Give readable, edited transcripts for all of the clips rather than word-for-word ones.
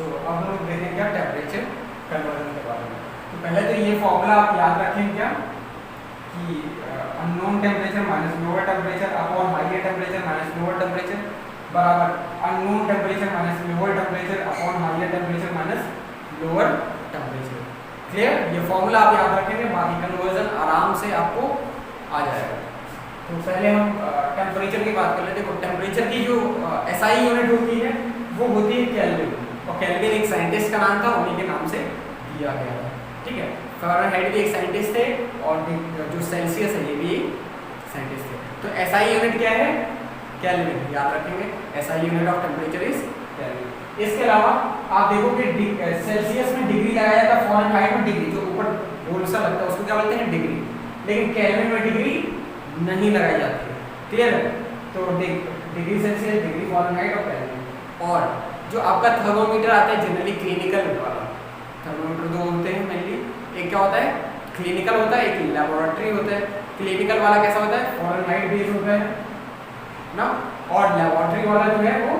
सो अब हम लोग देखें क्या टेम्परेचर कन्वर्जन के बारे में। तो पहले तो ये फॉर्मूला आप याद रखें क्या कि unknown temperature minus lower temperature upon higher temperature minus lower temperature बराबर unknown temperature minus lower temperature upon higher temperature minus lower temperature. Clear? ये फॉर्मूला आप याद रखेंगे, बाकी कन्वर्जन आराम से आपको आ जाएगा। तो पहले हम टेम्परेचर की बात कर लेते हैं। देखो टेम्परेचर की जो एसआई यूनिट होती है वो होती है केल्विन, और केल्विन एक साइंटिस्ट का नाम था, उन्हीं के नाम से दिया गया था। ठीक है, फ़ारेनहाइट भी एक साइंटिस्ट थे और जो सेल्सियस है ये भी एक साइंटिस्ट थे। तो एसआई यूनिट क्या है? केल्विन, याद रखेंगे। SI unit of temperature is kelvin. इसके अलावा आप देखो कि सेल्सियस में डिग्री लगाया जाता है, फ़ारेनहाइट में डिग्री, जो ऊपर गोल सा लगता है उसको क्या बोलते हैं? डिग्री। लेकिन केल्विन में डिग्री नहीं लगाई जाती है। क्लियर है? तो डिग्री सेल्सियस, डिग्री फ़ारेनहाइट और केल्विन। और जो आपका थर्मोमीटर आता है जनरली क्लिनिकल वाला, थर्मोमीटर दो होते हैं मेनली, एक क्या होता है? क्लिनिकल होता है, एक लेबोरेटरी होता है। क्लिनिकल वाला कैसा होता है? फ़ारेनहाइट बेस्ड होता है ना, और लेबोरेटरी वाला जो है वो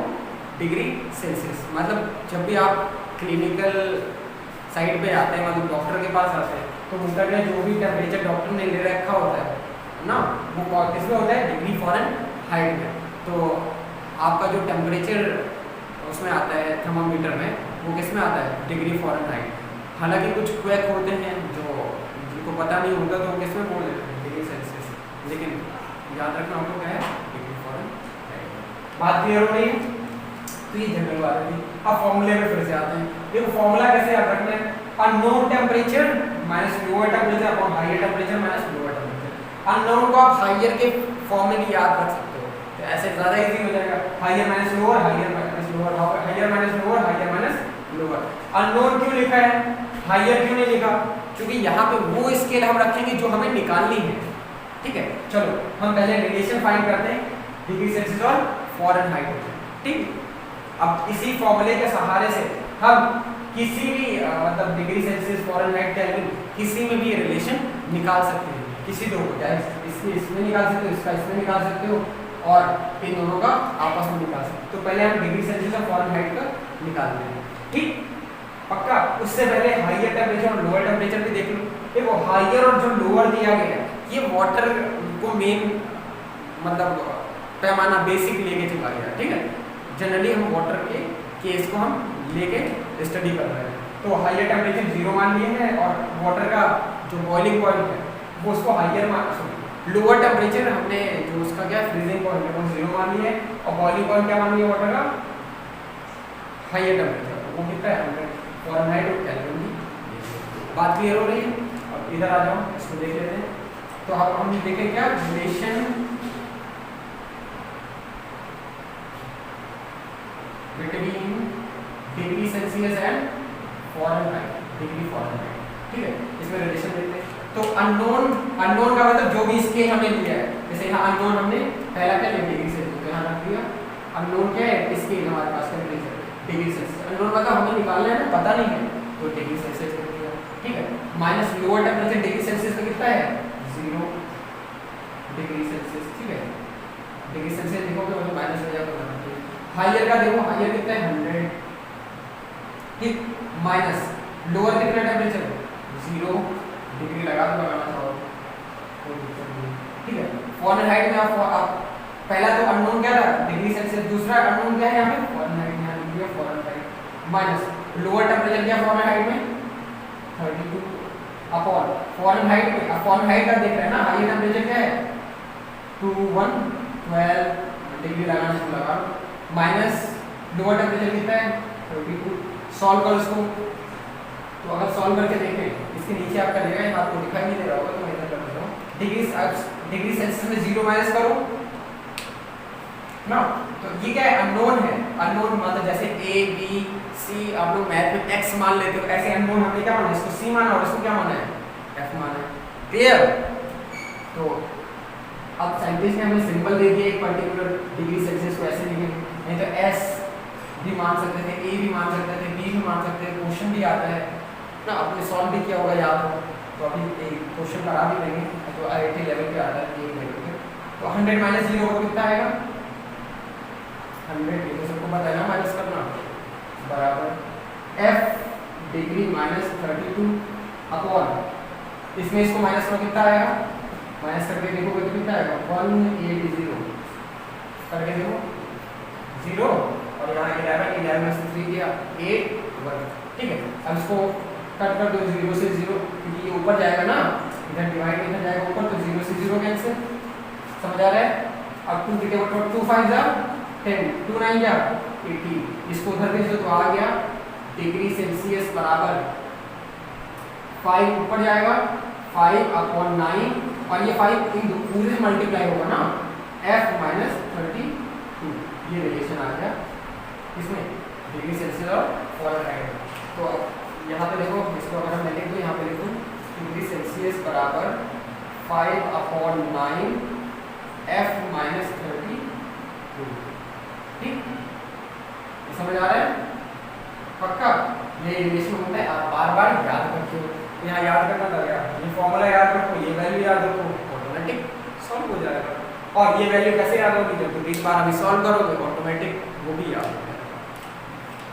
डिग्री सेल्सियस। मतलब जब भी आप क्लिनिकल साइड पे आते हैं, मतलब डॉक्टर के पास आते हैं, तो उनका जो भी टेम्परेचर डॉक्टर ने ले रखा होता है ना, वो किसमें होता है? डिग्री फ़ारेनहाइट में। तो आपका जो टेम्परेचर उसमें आता है थर्मामीटर में, वो किस में आता है? Degree Fahrenheit. हालांकि कुछ क्वैक होते हैं जो जिनको पता नहीं होता तो किस में बोल देते हैं? Degree Celsius. लेकिन याद रखना आपको क्या है? Degree Fahrenheit. बात क्लियर हो रही है? तो ये जनरल बात है। अब फॉर्मूले में फिर से आते हैं। देखो फॉर्मूला कैसे याद रखना है? Unknown temperature minus lower temperature upon higher temperature minus lower temperature. Unknown को आप हायर के फॉर्म में भी याद रख सकते हो, तो ऐसे ज़्यादा इजी हो जाएगा। Higher minus lower, higher minus lower, higher minus lower, higher minus lower. Unknown क्यों लिखा है? हायर क्यों नहीं लिखा? क्योंकि यहाँ पे वो स्केल हम रखेंगे जो हमें निकालनी है। ठीक है, चलो हम पहले रिलेशन फाइंड करते हैं डिग्री सेल्सियस और फ़ारेनहाइट। ठीक, अब इसी फॉर्मूले के सहारे से हम किसी भी मतलब डिग्री सेल्सियस, फ़ारेनहाइट, केल्विन किसी में भी रिलेशन निकाल सकते हैं। किसी दो को, चाहे इसमें निकाल सकते हो, इसका इसमें निकाल सकते हो, और इन दोनों का आपस में निकाल सकते हो। तो पहले हम डिग्री सेल्सियस और फ़ारेनहाइट का निकालते हैं। ठीक, पक्का? उससे पहले हायर टेम्परेचर और लोअर टेम्परेचर भी देख लो। देखो हायर और जो लोअर दिया गया है, ये वाटर को मेन मतलब पैमाना बेसिक लेके चला गया। ठीक है, जनरली हम वाटर के केस को हम लेके स्टडी कर रहे हैं। तो हायर टेम्परेचर 0 मान लिए हैं, और वाटर का जो बॉइलिंग पॉइंट है वो उसको हायर लोअर टेम्परेचर हमने जो उसका क्या फ्रीजिंग पॉइंट है वो 0 मान लिया है, और बॉइलिंग पॉइंट क्या मान लिया वाटर का? हायर टेम्परेचर, वो कितना है? 100 फ़ारेनहाइट और केल्विन की। बात क्लियर हो रही है? अब इधर आ जाओ, इसको देख लेते हैं। तो अब हम देखें क्या relation between degree Celsius and Fahrenheit, degree Fahrenheit. ठीक है, इसमें रिलेशन देखते हैं। तो अननोन का मतलब जो भी स्केल हमने लिया है, जैसे यहाँ अननोन हमने पहला क्या लिया? डिग्री सेल्सियस, यहाँ रख दिया। अननोन क्या है? स्केल हमारे पास टेम्परेचर डिग्री सेल्सियस। अननोन मतलब हमें निकालना है ना, पता नहीं है, तो डिग्री सेल्सियस कर दिया। ठीक है, minus lower temperature degree Celsius में कितना है? 0 डिग्री सेल्सियस। ठीक है, डिग्री सेल्सियस देखोगे मतलब माइनस हो जाएगा। हायर का देखो, हायर कितना है? 100। ठीक, माइनस लोअर कितना टेम्परेचर? 0 डिग्री लगा दो, लगाना चाहो। ठीक है, फ़ारेनहाइट में आप पहला तो अननोन क्या था? Degree Celsius. दूसरा अननोन क्या है यहाँ पे? फ़ारेनहाइट। यहाँ लिख दिया फ़ारेनहाइट। माइनस लोअर टेम्परेचर क्या फ़ारेनहाइट में? 32 अपॉन फ़ारेनहाइट में। अब फ़ारेनहाइट का देख रहे हैं ना, हायर टेम्परेचर क्या है? 2112 डिग्री लगाना शुरू लगा, माइनस लोअर टेम्परेचर कितना है? 32। सॉल्व करो इसको। तो अगर सॉल्व करके देखें, इसके नीचे आपका देगा, यहाँ आपको दिखाई नहीं दे रहा होगा तो मैं इधर कर देता हूँ। डिग्री सेल्सियस में 0 माइनस करो ना, तो ये क्या है? अननोन है। अननोन मतलब जैसे A, B, C आप लोग मैथ में x मान लेते हो, ऐसे अननोन हमने क्या माना? इसको C माना और इसको क्या माना है? F माना है। क्लियर? तो अब साइंटिस्ट ने हमें सिंबल दे दिया एक पर्टिकुलर डिग्री सेल्सियस को ऐसे लिखे, नहीं तो S भी मान सकते थे, A भी मान सकते थे, B भी मान सकते थे। क्वेश्चन भी आता है ना, आपने सॉल्व भी किया होगा, याद हो तो अभी एक क्वेश्चन करा भी देंगे, तो IIT लेवल पे आता है, एक लेवल पे। तो 100 माइनस 0 कितना आएगा? 100। ये तो सबको पता है ना, माइनस करना बराबर F डिग्री माइनस 32 अपॉन, इसमें इसको माइनस करो कितना आएगा, माइनस करके देखोगे तो कितना आएगा 180 करके देखो 0 और यहाँ 11 में से 3 दिया 8 1, ठीक है। अब इसको कट कर दो 0 से 0, क्योंकि ये ऊपर जाएगा ना, इधर डिवाइड इधर जाएगा ऊपर, तो 0 से 0 कैंसिल, समझ आ रहा है। अब 2 की टेबल 2 5 जा 10, 2 9 जा 18, इसको उधर भेज दो तो आ गया डिग्री सेल्सियस बराबर 5 ऊपर जाएगा 5 अपॉन 9, और ये 5 इन पूरे से मल्टीप्लाई होगा ना, F माइनस 32, ये रिलेशन आ गया इसमें डिग्री सेल्सियस और फ़ारेनहाइट। तो यहाँ पे देखो, इसको अगर हम लिख दो, यहाँ पे लिख दो डिग्री सेल्सियस बराबर 5 अपॉन 9 F माइनस 32, ठीक, समझ आ रहा है पक्का। ये रिलेशन होता है, आप बार बार याद रखिए, यहाँ याद करना पड़ेगा, ये फॉर्मूला याद रखो, ये वैल्यू याद रखो, ऑटोमेटिक सॉल्व हो जाएगा। और ये वैल्यू कैसे याद होगी, जब तुम एक बार अभी सॉल्व करोगे ऑटोमेटिक वो भी याद हो जाएगा।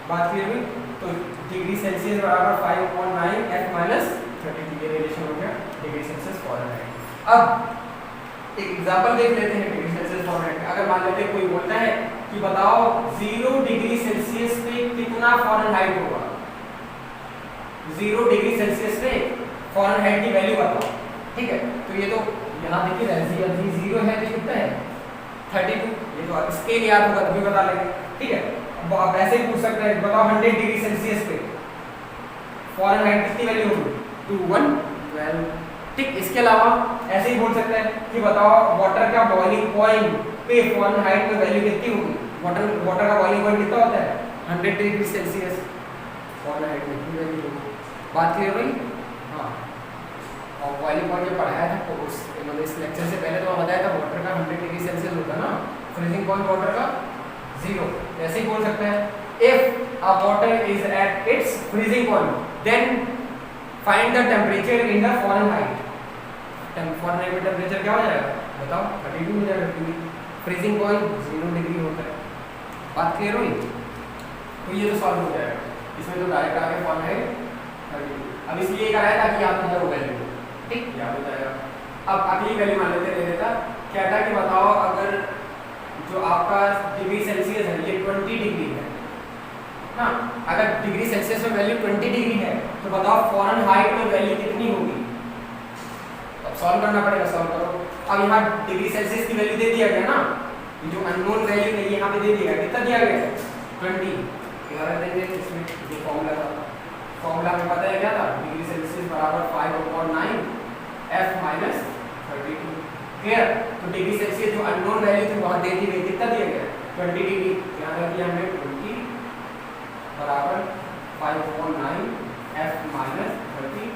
बात क्लियर हुई। तो डिग्री सेल्सियस बराबर 5 अपॉन 9 F माइनस 32, ये रिलेशन हो गया डिग्री सेल्सियस फ़ारेनहाइट। अब एक एग्जांपल देख लेते हैं डिग्री सेल्सियस फ़ारेनहाइट। अगर मान लेते हैं कोई बोलता है कि बताओ 0 डिग्री सेल्सियस पे कितना फ़ारेनहाइट होगा, 0 डिग्री सेल्सियस पे फ़ारेनहाइट की वैल्यू बताओ, ठीक है। तो ये तो यहाँ देखिए अभी 0 है तो कितना है 32, ये तो स्केल याद होगा तभी बता लेंगे, ठीक है। अब आप ऐसे ही पूछ सकते हैं, बताओ 100 डिग्री सेल्सियस पे फ़ारेनहाइट कितनी वैल्यू होगी 2112, ठीक। इसके अलावा ऐसे ही बोल सकते हैं कि बताओ वाटर का बॉइलिंग पॉइंट पे फ़ारेनहाइट में वैल्यू कितनी होगी, वाटर का बॉइलिंग पॉइंट कितना होता है 100 डिग्री सेल्सियस, फ़ारेनहाइट में कितनी वैल्यू होगी। बात क्लियर हुई। हाँ, और बॉइलिंग पॉइंट जो पढ़ाया था तो उस मतलब इस लेक्चर से पहले तो बताया था वाटर का 100 डिग्री सेल्सियस होता है ना, फ्रीजिंग पॉइंट वाटर का 0। ऐसे ही बोल सकते हैं if a water is at its freezing point then find the temperature in the Fahrenheit. Fahrenheit में टेम्परेचर क्या हो जाएगा बताओ 32 हो जाएगा, क्योंकि फ्रीजिंग पॉइंट 0 डिग्री होता है। बात क्लियर हुई। तो ये तो सॉल्व हो जाएगा, इसमें तो डायरेक्ट आ गया फ़ारेनहाइट 32। अब इसलिए कराया था कि याद हो जाए वैल्यू, ठीक, याद हो जाएगा। अब अगली वैल्यू मान लेते ले लेता, क्या था कि बताओ अगर जो आपका डिग्री सेल्सियस है ये 20 डिग्री है ना, अगर डिग्री सेल्सियस में वैल्यू 20 डिग्री है तो बताओ फ़ारेनहाइट में वैल्यू कितनी होगी। अब सॉल्व करना पड़ेगा, सॉल्व करो। अब यहाँ डिग्री सेल्सियस की वैल्यू दे दिया गया ना, ये जो अननोन वैल्यू है यहाँ पे दे दिया गया, कितना दिया गया 20, यहाँ देंगे इसमें ये फॉर्मूला था, फॉर्मूला हमें पता है क्या था, डिग्री सेल्सियस बराबर 5 अपॉन 9 F माइनस 32, क्लियर। तो डिग्री सेल्सियस जो अननोन वैल्यू थी वहाँ दे दी गई, कितना दिया गया 20 डिग्री, यहाँ रख दिया हमने 20 बराबर 5 अपॉन 9 F माइनस 32,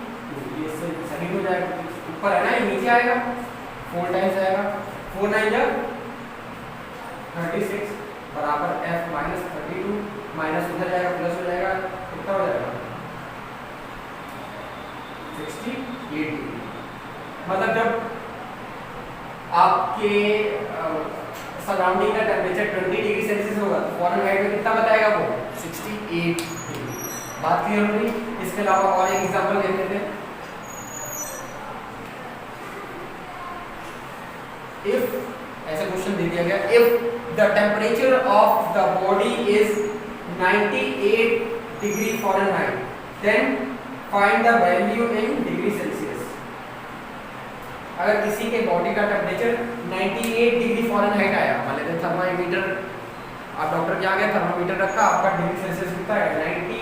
ये सही हो जाएगा, ऊपर है ना ये नीचे आएगा 4 टाइम्स आएगा, 4 9 जा 36 बराबर F माइनस 32, माइनस उधर जाएगा प्लस हो जाएगा, कितना हो जाएगा 68 डिग्री। मतलब जब आपके सराउंडिंग का टेम्परेचर 20 डिग्री सेल्सियस होगा तो फ़ारेनहाइट में कितना बताएगा वो 68 डिग्री। बात क्लियर हो गई। इसके अलावा और एक एग्जांपल देख लेते हैं। इफ ऐसा क्वेश्चन दे दिया गया, if the temperature of the body is 98 degree Fahrenheit then find the value in degree Celsius. अगर किसी के बॉडी का टेम्परेचर 98 डिग्री फ़ारेनहाइट आया, मान लेते हैं थर्मामीटर, आप डॉक्टर के आ गए, थर्मामीटर रखा, आपका डिग्री सेल्सियस कितना है 90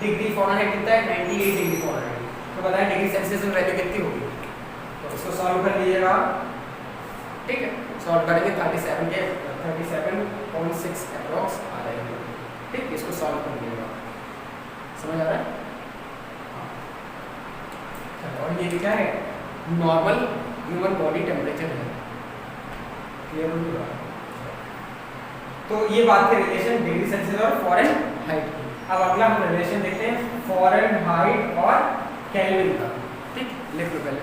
डिग्री फ़ारेनहाइट कितना है 98 डिग्री फ़ारेनहाइट, तो बताएं डिग्री सेल्सियस में वैल्यू कितनी होगी। तो इसको सॉल्व कर लीजिएगा, ठीक है, सॉल्व करेंगे 37.6 अप्रॉक्स आ जाएगी, ठीक, इसको सॉल्व कर लीजिएगा, समझ आ रहा है। और ये क्या है नॉर्मल ह्यूमन बॉडी टेम्परेचर है, क्लियर हो गया। तो ये बात है रिलेशन डिग्री सेल्सियस और फ़ारेनहाइट की। अब अगला हम रिलेशन देखते हैं फ़ारेनहाइट और केल्विन का, ठीक, लिख लो पहले।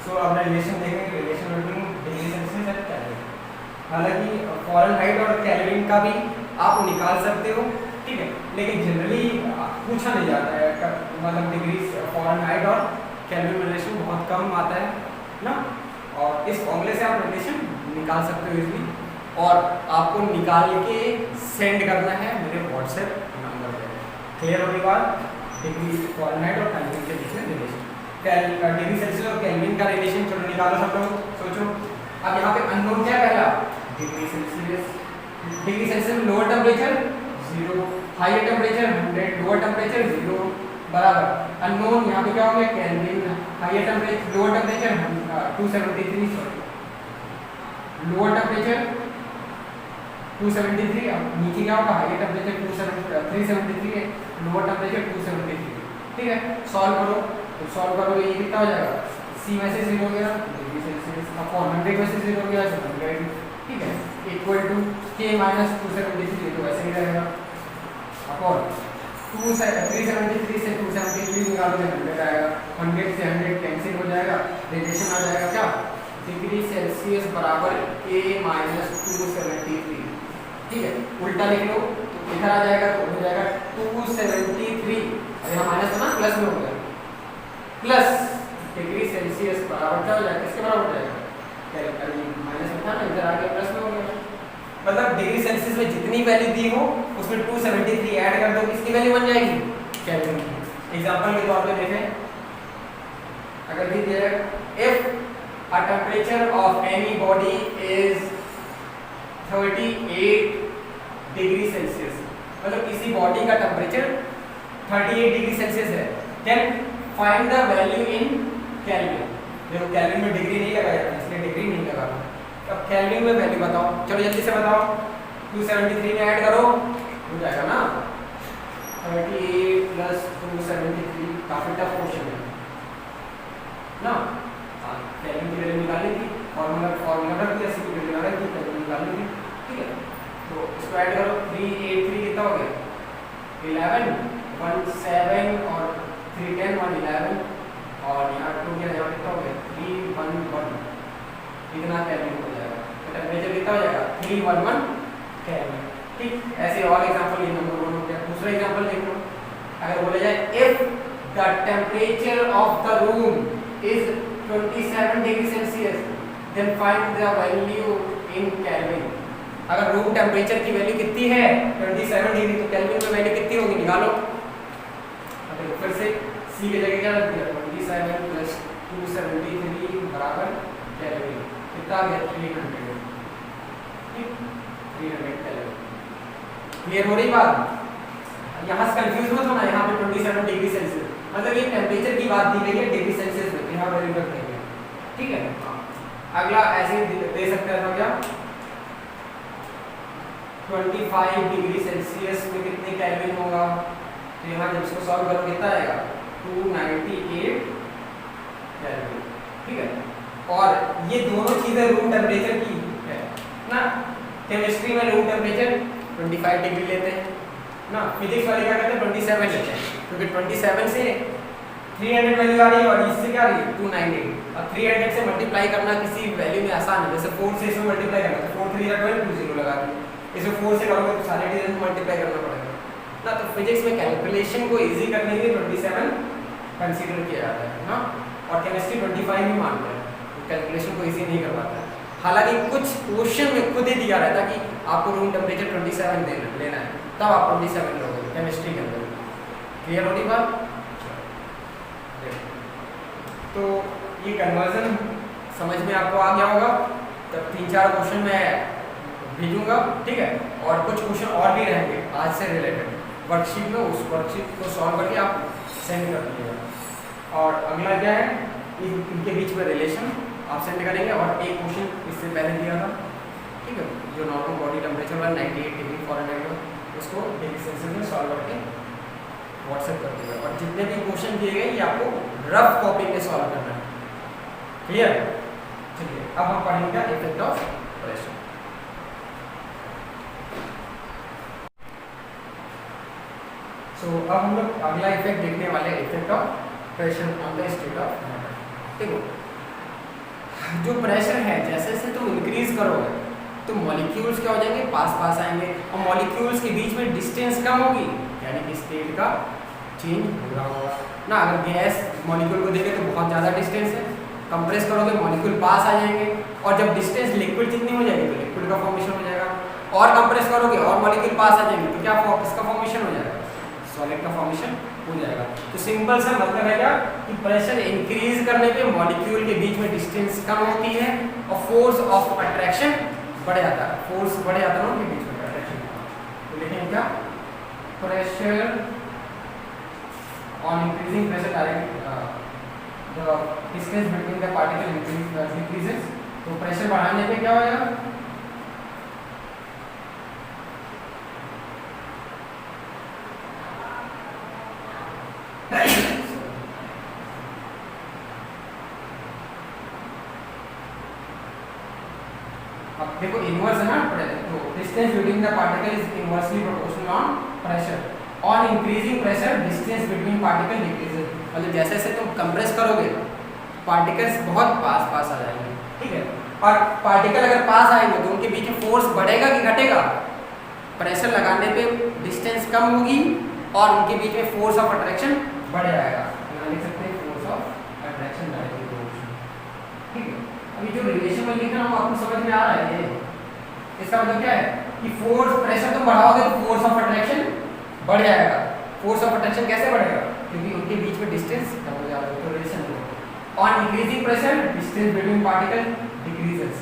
सो अब रिलेशन देखेंगे, relation between degree Celsius and kelvin. हालांकि फ़ारेनहाइट और केल्विन का भी आप निकाल सकते हो, ठीक है, लेकिन जनरली पूछा नहीं जाता है, मतलब डिग्री फ़ारेनहाइट और केल्विन में रिलेशन बहुत कम आता है ना। और इस फॉर्मूले से आप रिलेशन निकाल सकते हो इजीली, और आपको निकाल के सेंड करना है मेरे व्हाट्सएप नंबर पर। क्लियर होने के बाद डिग्री फ़ारेनहाइट और केल्विन के बीच में रिलेशन, डिग्री सेल्सियस और केल्विन का रिलेशन चलो निकालो सब लोग, सोचो। अब यहाँ पे अननोन क्या पहला, डिग्री सेल्सियस। डिग्री सेल्सियस में lower temperature 0, higher temperature 100, lower temperature 0 बराबर अननोन। यहाँ पे क्या हो गया, Kelvin. Higher temperature, lower temperature 273, sorry lower temperature 273, अब नीचे क्या होगा, हायर टेम्परेचर 373 है, लोअर टेम्परेचर 273, ठीक है। सॉल्व करो, तो सॉल्व करोगे ये कितना हो जाएगा, सी में से 0 हो गया, डिग्री सेल्सियस अपॉन 100 में से 0 हो गया, 100, ठीक है, इक्वल टू k माइनस 273, तो ऐसे ही रहेगा, अपॉन 373 से 273 निकालोगे 100 आएगा, 100 से 100 कैंसिल हो जाएगा, रिलेशन आ जाएगा क्या, डिग्री सेल्सियस बराबर a माइनस 273, ठीक है। उल्टा लिख लो तो इधर आ जाएगा, तो हो जाएगा 273, यहाँ माइनस था ना, प्लस में हो गया, प्लस डिग्री सेल्सियस बराबर क्या हो जाएगा, किसके बराबर हो जाएगा, माइनस में था ना, इधर आके प्लस में हो गया। मतलब डिग्री सेल्सियस में जितनी वैल्यू दी हो उसमें 273 ऐड कर दो, किसकी वैल्यू बन जाएगी, केल्विन की। एग्जांपल के तौर पे देखें, अगर दी दिया इफ a temperature of any body is 38 degree Celsius, मतलब किसी बॉडी का टेम्परेचर 38 डिग्री सेल्सियस है, then find the value in Kelvin. देखो केल्विन में डिग्री नहीं लगाया जाता, इसलिए डिग्री नहीं लगा। अब केल्विन में वैल्यू बताओ, चलो जल्दी से बताओ, 273 में ऐड करो, हो जाएगा ना 38 प्लस 273, काफी टफ क्वेश्चन है ना। केल्विन की वैल्यू निकालनी थी, फॉर्मूला रख दिया, सी की वैल्यू रख दी, वैल्यू निकालनी थी, ठीक है। तो इसको ऐड करो, 383 कितना हो गया, 11, 17 और 310 111, और यहाँ 2 के यहाँ कितना हो गया, 311, इतना केल्विन हो जाएगा। तो टेम्परेचर कितना हो जाएगा, 311 केल्विन, ठीक। ऐसे और एग्जांपल, ये नंबर 1 हो गया। दूसरा एग्जांपल देख लो, अगर बोला जाए if the temperature of the room is 27 degree Celsius then find the value in Kelvin. अगर रूम टेम्परेचर की वैल्यू कितनी है 27 डिग्री, तो केल्विन में वैल्यू कितनी होगी, निकालो। अब फिर से सी की जगह क्या रख दिया, 27 प्लस 273 बराबर केल्विन, कितना आ गया, 300, ठीक, 300 केल्विन। क्लियर हो रही बात, यहाँ से कंफ्यूज मत होना, यहाँ पे 27 डिग्री सेल्सियस मतलब ये टेम्परेचर की बात दी गई है डिग्री सेल्सियस में, यहाँ वैल्यू रख देंगे, ठीक है। अगला ऐसे दे सकते हैं क्या, 25 डिग्री सेल्सियस में कितने केल्विन होगा, तो यहाँ जब इसको सॉल्व करो कितना आएगा, 298 केल्विन, ठीक है। और ये दोनों चीजें रूम टेम्परेचर की है ना। केमिस्ट्री में रूम टेम्परेचर 25 डिग्री लेते हैं ना, फिजिक्स वाले क्या करते हैं 27 लेते हैं, क्योंकि 27 से 300 वैल्यू आ रही है और इससे क्या आ रही है 298, और 300 से मल्टीप्लाई करना किसी वैल्यू में आसान है, जैसे 4 से इसमें मल्टीप्लाई करना, तो 4 3 12 20 लगा दिए, इसमें 4 से करोगे तो सारे डिजिट मल्टीप्लाई करना पड़ेगा ना। तो फिजिक्स में कैलकुलेशन को इजी करने के लिए 27 कंसीडर किया जाता है ना, और केमिस्ट्री 25 ही मानते हैं, कैलकुलेशन को इजी नहीं करवाता है। हालांकि कुछ क्वेश्चन में खुद ही दिया रहता है कि आपको रूम टेम्परेचर 27 लेना है, तब आप 27 लोगे केमिस्ट्री के अंदर। क्लियर होती बात, तो ये कन्वर्जन समझ में आपको आ गया होगा। तब 3-4 क्वेश्चन मैं भेजूंगा, ठीक है, और कुछ क्वेश्चन और भी रहेंगे आज से रिलेटेड वर्कशीट में, उस वर्कशीट को सॉल्व करके आप सेंड कर दीजिएगा। और अगला क्या है, इनके बीच में रिलेशन आप सेंड करेंगे, और एक क्वेश्चन इससे पहले दिया था, ठीक है, जो नॉर्मल बॉडी टेम्परेचर वाला 98 डिग्री फ़ारेनहाइट, उसको डिग्री सेल्सियस में सॉल्व करके व्हाट्सएप कर दीजिएगा। और जितने भी क्वेश्चन दिए गए ये आपको रफ कॉपी में सॉल्व करना है, क्लियर। चलिए अब हम पढ़ेंगे इफेक्ट ऑफ प्रेशर। सो अब हम लोग अगला इफेक्ट देखने वाले हैं, effect of pressure on the state of matter. देखो जो प्रेशर है जैसे जैसे तुम इंक्रीज करोगे तो मॉलिक्यूल्स क्या हो जाएंगे, पास पास आएंगे, और मॉलिक्यूल्स के बीच में डिस्टेंस कम होगी, यानी कि स्टेट का चेंज हो रहा होगा ना। अगर गैस मॉलिक्यूल को देखें तो बहुत ज़्यादा डिस्टेंस है, कंप्रेस करोगे मॉलिक्यूल पास आ जाएंगे, और जब डिस्टेंस लिक्विड जितनी हो जाएगी तो लिक्विड का फॉर्मेशन हो जाएगा, और कंप्रेस करोगे और मॉलिक्यूल पास आ जाएंगे तो क्या इसका फॉर्मेशन हो जाएगा, सॉलिड का फॉर्मेशन हो जाएगा। तो सिंपल सा मतलब है क्या कि प्रेशर इंक्रीज करने पे मॉलिक्यूल के बीच में डिस्टेंस कम होती है और फोर्स ऑफ अट्रैक्शन बढ़ जाता है, फोर्स बढ़ जाता है उनके बीच में अट्रैक्शन। तो लिखेंगे क्या, pressure on increasing pressure direct the distance between the particle increases। तो प्रेशर बढ़ाने पे क्या होगा, अब देखो इनवर्स है ना, तो distance between the particle is inversely proportional on pressure, on increasing pressure distance between particle decreases. मतलब जैसे जैसे तुम कंप्रेस करोगे पार्टिकल्स बहुत पास पास आ जाएंगे, ठीक है, और पार्टिकल अगर पास आएंगे तो उनके बीच में फोर्स बढ़ेगा कि घटेगा, प्रेशर लगाने पे डिस्टेंस कम होगी और उनके बीच में फोर्स ऑफ अट्रैक्शन बढ़ जाएगा, यहाँ लिख सकते हैं force of attraction directly proportional, ठीक है। अभी जो रिलेशन में लिख रहा हूँ आपको समझ में आ रहा है, इसका मतलब क्या है कि फोर्स, प्रेशर तुम बढ़ाओगे तो फोर्स ऑफ अट्रैक्शन बढ़ जाएगा। फोर्स ऑफ अट्रैक्शन कैसे बढ़ेगा, क्योंकि उनके बीच में डिस्टेंस कम हो जाएगा, तो रिलेशन हो। On increasing pressure distance between particle decreases,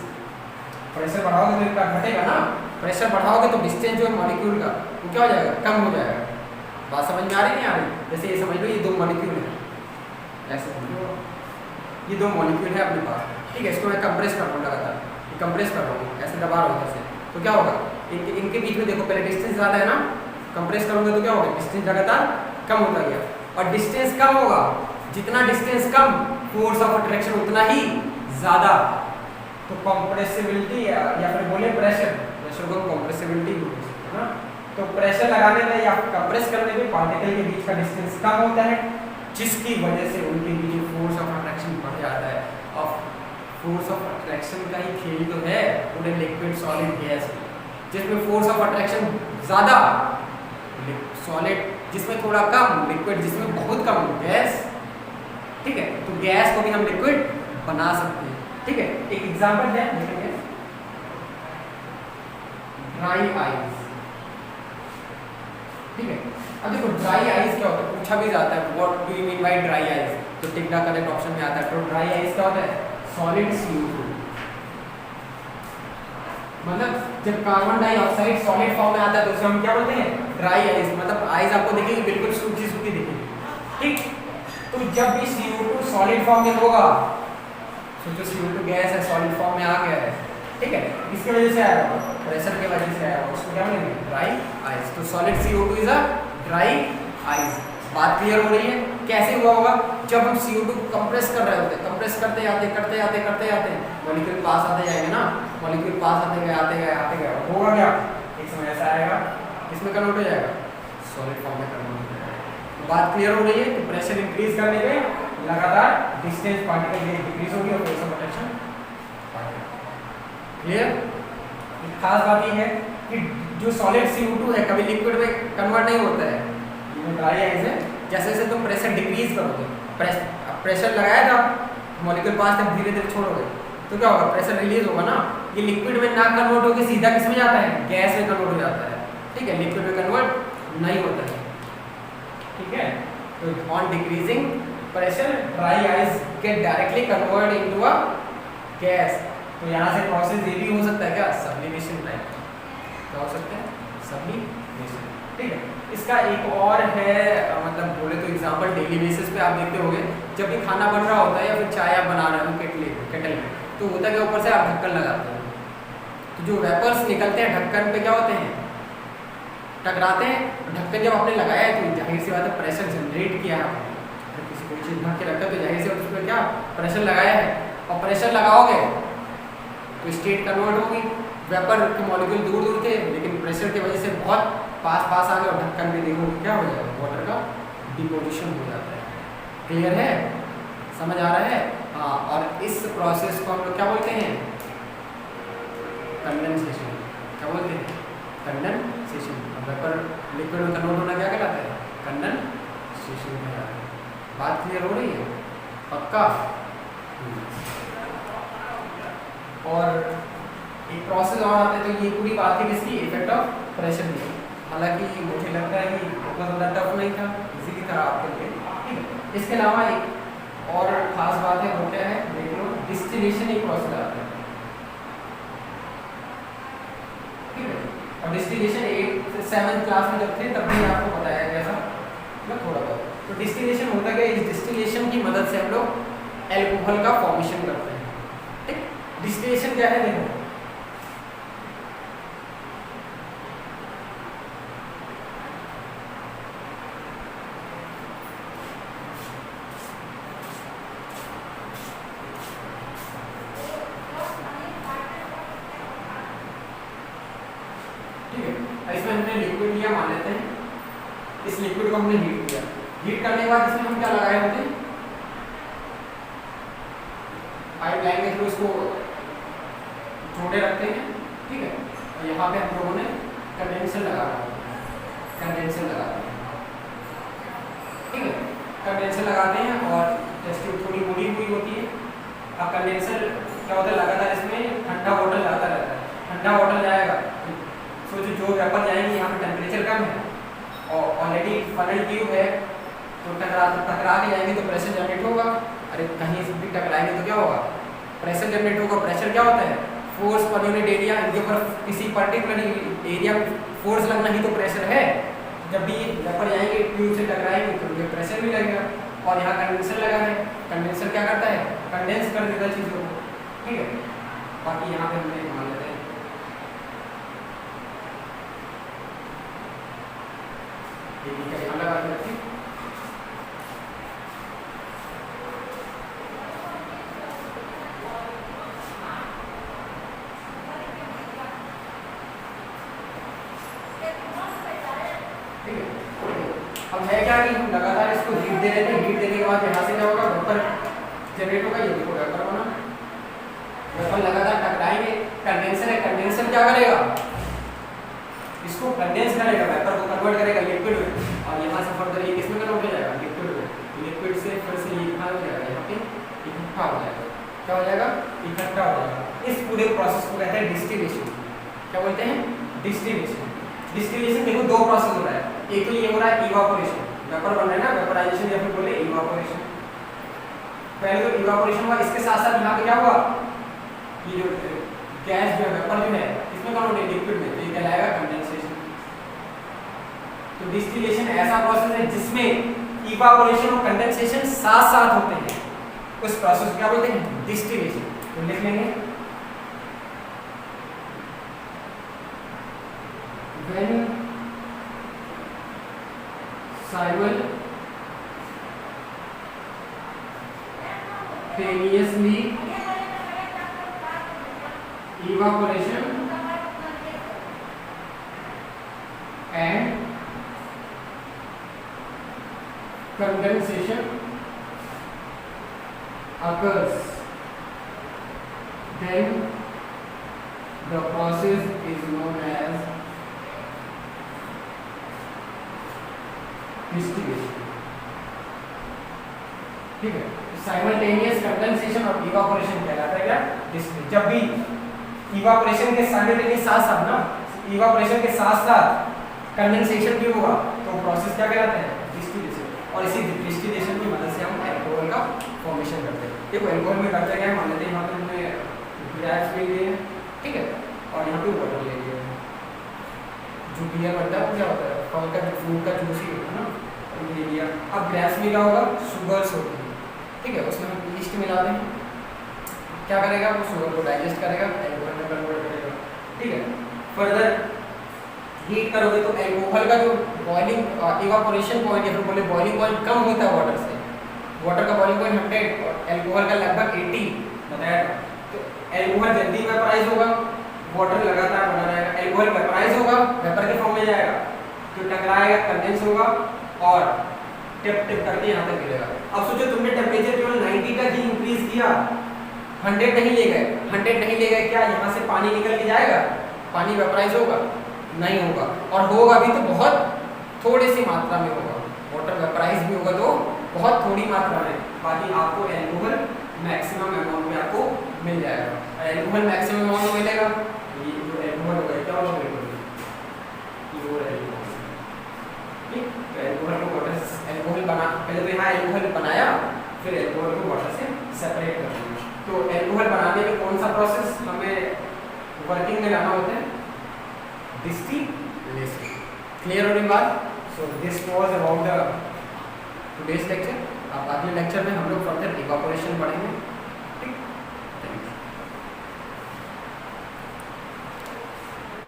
pressure बढ़ाओगे तो इनका घटेगा ना, प्रेशर बढ़ाओगे तो डिस्टेंस जो है मॉलिक्यूल का वो क्या हो जाएगा, कम हो जाएगा। बात समझ में आ रही नहीं आ रही, जैसे ये समझ लो ये दो मॉलिक्यूल है, ऐसे समझ लो ये दो मॉलिक्यूल है अपने पास, ठीक है, इसको मैं कंप्रेस कर रहा हूँ लगातार, कंप्रेस कर रहा हूँ ऐसे दबा रहा हूँ ऐसे, तो क्या होगा इनके बीच में देखो पहले डिस्टेंस ज़्यादा है ना, कंप्रेस करोगे तो क्या होगा, डिस्टेंस लगातार कम होता गया, और डिस्टेंस कम होगा, जितना distance come force of attraction उतना ही ज़्यादा। तो कंप्रेसिबिलिटी या फिर बोले प्रेशर को कंप्रेसिबिलिटी है ना, तो प्रेशर लगाने में या कंप्रेस करने में पार्टिकल के बीच का डिस्टेंस कम होता है, जिसकी वजह से उनके बीच फोर्स ऑफ अट्रैक्शन बढ़ जाता है। और फोर्स ऑफ अट्रैक्शन का ही खेल तो है पूरे लिक्विड सॉलिड गैस में, जिसमें फोर्स ऑफ अट्रैक्शन ज़्यादा, सॉलिड जिसमें थोड़ा कम, लिक्विड जिसमें बहुत कम, गैस, ठीक है। तो गैस को भी हम लिक्विड बना सकते हैं, ठीक है। एक एग्जांपल है देखेंगे, ड्राई आइस, ठीक है। अब देखो ड्राई आइस क्या होता है, पूछा भी जाता है what do you mean by dry ice, तो टिक द करेक्ट ऑप्शन में आता है। तो ड्राई आइस क्या होता है, सॉलिड CO2, मतलब जब कार्बन डाइऑक्साइड सॉलिड फॉर्म में आता है तो उसे हम क्या बोलते हैं, ड्राई आइस। मतलब आइस आपको दिखेगी बिल्कुल सूखी सूखी दिखेगी, ठीक। तो जब भी CO2 सॉलिड फॉर्म में होगा, सोचो CO2 गैस है, सॉलिड फॉर्म में आ गया है, ठीक है, इसकी वजह से आया होगा, प्रेशर की वजह से आया होगा, उसको क्या बोलेंगे, ड्राई आइस। तो solid CO2 is a dry ice. बात क्लियर हो रही है, कैसे हुआ होगा, जब हम CO2 कंप्रेस कर रहे होते हैं, कंप्रेस करते जाते मॉलिक्यूल पास आते जाएंगे ना, मॉलिक्यूल पास आते गए, होगा क्या, एक समय ऐसा आएगा इसमें कन्वर्ट हो जाएगा, सॉलिड फॉर्म में कन्वर्ट हो जाएगा। तो बात क्लियर हो रही है कि प्रेशर इंक्रीज करने पे लगातार डिस्टेंस पार्टिकल की डिक्रीज होगी और फोर्स ऑफ अट्रैक्शन बढ़ेगा। क्लियर। खास बात ये है कि जो सॉलिड CO2 है कभी लिक्विड में कन्वर्ट नहीं होता है, ये ड्राई आइस है। जैसे जैसे तुम प्रेशर डिक्रीज करोगे, प्रेशर लगाया था मॉलिक्यूल पास तक, धीरे धीरे छोड़ोगे तो क्या होगा, प्रेशर रिलीज होगा ना, ये लिक्विड में ना कन्वर्ट होकर सीधा किस में जाता है, गैस में कन्वर्ट हो जाता है, ठीक है, लिक्विड में कन्वर्ट नहीं होता है, ठीक है। तो on decreasing pressure dry ice get directly convert into a gas. तो यहाँ से प्रोसेस ये भी हो सकता है क्या, सब्लिमेशन टाइप, क्या हो सकता है, सब्लिमेशन, ठीक है। इसका एक और है, मतलब बोले तो एग्जांपल डेली बेसिस पे आप देखते होंगे, जब भी खाना बन रहा होता है या फिर चाय आप बना रहे हो केटल में, तो होता है कि ऊपर से आप ढक्कन लगाते हो, तो जो वेपर्स निकलते हैं ढक्कन पे क्या होते हैं, टकराते हैं। ढक्कन जब आपने लगाया है तो जाहिर सी बात है प्रेशर जनरेट किया है आपने, अगर किसी कोई चीज़ ढक के रखा तो जाहिर सी उसमें क्या प्रेशर लगाया है, और प्रेशर लगाओगे तो स्टेट कन्वर्ट होगी। वेपर के मॉलिक्यूल दूर दूर थे, लेकिन प्रेशर की वजह से बहुत पास पास आ गए, और ढक्कन में देखो क्या हो जाएगा, वाटर का डिपोजिशन हो जाता है। क्लियर है, समझ आ रहा है, हाँ। और इस प्रोसेस को हम लोग क्या बोलते हैं, कंडेंसेशन। क्या बोलते हैं? कंडेंसेशन। अब वेपर लिक्विड में कन्वर्ट होना क्या कहलाता है? कंडेंसेशन कहलाता है। बात क्लियर हो रही है? पक्का? और एक प्रोसेस और आता है, तो ये पूरी बात है किसकी? इफेक्ट ऑफ प्रेशर की। हालांकि मुझे लगता है कि बहुत ज़्यादा टफ नहीं था, इसी की तरह आपके लिए, ठीक है। इसके अलावा एक और खास बात है, वो क्या है देख लो, डिस्टिलेशन एक प्रोसेस आता है, ठीक है। और डिस्टिलेशन 8 से 7 क्लास में जब थे तब भी आपको बताया गया था, मतलब थोड़ा बहुत। तो डिस्टिलेशन होता क्या है? इस डिस्टिलेशन की मदद से हम लोग एल्कोहल का फॉर्मेशन करते हैं, ठीक। डिस्टिलेशन क्या है देखो, इसमें हमने लिक्विड लिया, मान लेते हैं इस लिक्विड को हमने हीट किया। हीट करने के बाद इसमें हम क्या लगाए होते हैं? पाइप लाइन के थ्रू इसको जोड़े रखते हैं, ठीक है। और यहाँ पे हम लोगों ने कंडेंसर लगा रहा है, कंडेंसर लगाते हैं, ठीक है। कंडेंसर लगाते हैं और टेस्ट ट्यूब थोड़ी मुड़ी हुई होती है। अब कंडेंसर क्या होता है, लगातार इसमें ठंडा वाटर जाता रहता है, ठंडा वाटर जाएगा, सोचो जो वेपर जाएंगे, यहाँ पे टेम्परेचर कम है और ऑलरेडी फनल ट्यूब है, तो टकरा के जाएंगे तो प्रेशर जनरेट होगा। अरे कहीं से भी टकराएंगे तो क्या होगा? प्रेशर जनरेट होगा। प्रेशर क्या होता है? Force per unit area. इनके ऊपर किसी पर्टिकुलर एरिया में फोर्स लगना ही तो प्रेशर है। जब भी वेपर जाएंगे ट्यूब से टकराएंगे तो ये प्रेशर भी लगेगा। और यहाँ कंडेंसर लगा है, कंडेंसर क्या करता है? कंडेंस कर देता चीज़ों को, ठीक है। बाकी यहाँ पे हमने मान लेते हैं यहाँ लगा के रखिए, ठीक है। अब है क्या कि हम लगातार इसको हीट दे रहे थे, हीट देने के बाद यहाँ से क्या होगा? वेपर जनरेट होगा। ये देखो वेपर बना, वेपर लगातार टकराएंगे, कंडेंसर है, कंडेंसर क्या करेगा? इसको कंडेंस करेगा, वेपर को कन्वर्ट करेगा लिक्विड में, और यहाँ से फर्दर ये किसमें कन्वर्ट हो जाएगा? लिक्विड में। लिक्विड से फिर से ये क्या हो जाएगा? यहाँ पे इकट्ठा हो जाएगा। क्या हो जाएगा? इकट्ठा हो जाएगा। इस पूरे प्रोसेस को कहते हैं डिस्टिलेशन। क्या बोलते हैं? डिस्टिलेशन। डिस्टिलेशन देखो दो प्रोसेस हो रहा है, एक तो ये हो रहा है इवापोरेशन, वेपर बन रहा है ना, वेपराइजेशन या फिर बोले इवापोरेशन। पहले तो इवापोरेशन हुआ, इसके साथ साथ यहाँ पे क्या हुआ? ये जो गैस जो है, वेपर जो है, इसमें कौन होता है? लिक्विड में, तो ये कहलाएगा कंडेंसेशन। तो डिस्टिलेशन ऐसा प्रोसेस है जिसमें इवापोरेशन और कंडेंसेशन साथ साथ होते हैं, उस प्रोसेस को क्या बोलते हैं? डिस्टिलेशन। तो लिख लेंगे when simultaneously evaporation and condensation occurs, then the process is known as distillation, ठीक है। साइमल्टेनियस कंडेंसेशन और इवापोरेशन कहलाता है क्या? डिस्टिलेशन। जब भी इवापोरेशन के साइमल्टेनियस साथ साथ ना, इवापोरेशन के साथ साथ कंडेंसेशन भी होगा तो प्रोसेस क्या कहलाता है? डिस्टिलेशन। और इसी डिस्टिलेशन की मदद से हम अल्कोहल का फॉर्मेशन करते हैं। देखो अल्कोहल में करते क्या है, मान लेते हैं यहाँ पे हमने ग्रेप्स ले लिए, ठीक है, और यहाँ पे वाटर ले लिया। जो बियर बनता है वो क्या होता है? फल का जो फ्रूट का जूस ही होता है ना, ले लिया। अब ग्रेप्स में क्या होगा? शुगर्स होती है, ठीक है, उसमें हम ईस्ट मिला दें, क्या करेगा? वो शुगर को डाइजेस्ट करेगा, एल्कोहल में कन्वर्ट करेगा, ठीक है। फर्दर हीट करोगे तो एल्कोहल का जो बॉइलिंग इवापोरेशन पॉइंट या फिर बोले बॉइलिंग पॉइंट कम होता है वाटर से, वाटर का बॉइलिंग पॉइंट 100 और एल्कोहल का लगभग 80 बताया था। तो एल्कोहल जल्दी वेपराइज होगा, वाटर लगातार बना रहेगा, एल्कोहल वेपराइज होगा, वेपर के फॉर्म में जाएगा, तो टकराएगा, कंडेंस होगा और टिप टिप करके यहाँ तक गिरेगा। अब सोचो तुमने टेम्परेचर केवल 90 तक ही इंक्रीज किया, 100 नहीं ले गए, 100 नहीं ले गए, क्या यहाँ से पानी निकल के जाएगा, पानी वेपराइज होगा? नहीं होगा, और होगा भी तो बहुत थोड़ी सी मात्रा में होगा। वाटर वेपराइज भी होगा तो बहुत थोड़ी मात्रा में, बाकी आपको एल्कोहल मैक्सिमम अमाउंट में आपको मिल जाएगा। एल्कोहल मैक्सिमम अमाउंट में मिलेगा, ये जो एल्कोहल होगा क्या होगा, प्योर एल्कोहल। ठीक, तो एल्कोहल को वाटर से एल्कोहल बना, पहले तो यहाँ एल्कोहल बनाया, फिर एल्कोहल को वाटर से सेपरेट कर दिया। तो एल्कोहल बनाने में कौन सा प्रोसेस हमें वर्किंग में लाना होता है? डिस्टिलेशन। क्लियर हो रही बात? So this was about the today's lecture. अब अगले लेक्चर में हम लोग फर्दर इवापोरेशन पढ़ेंगे।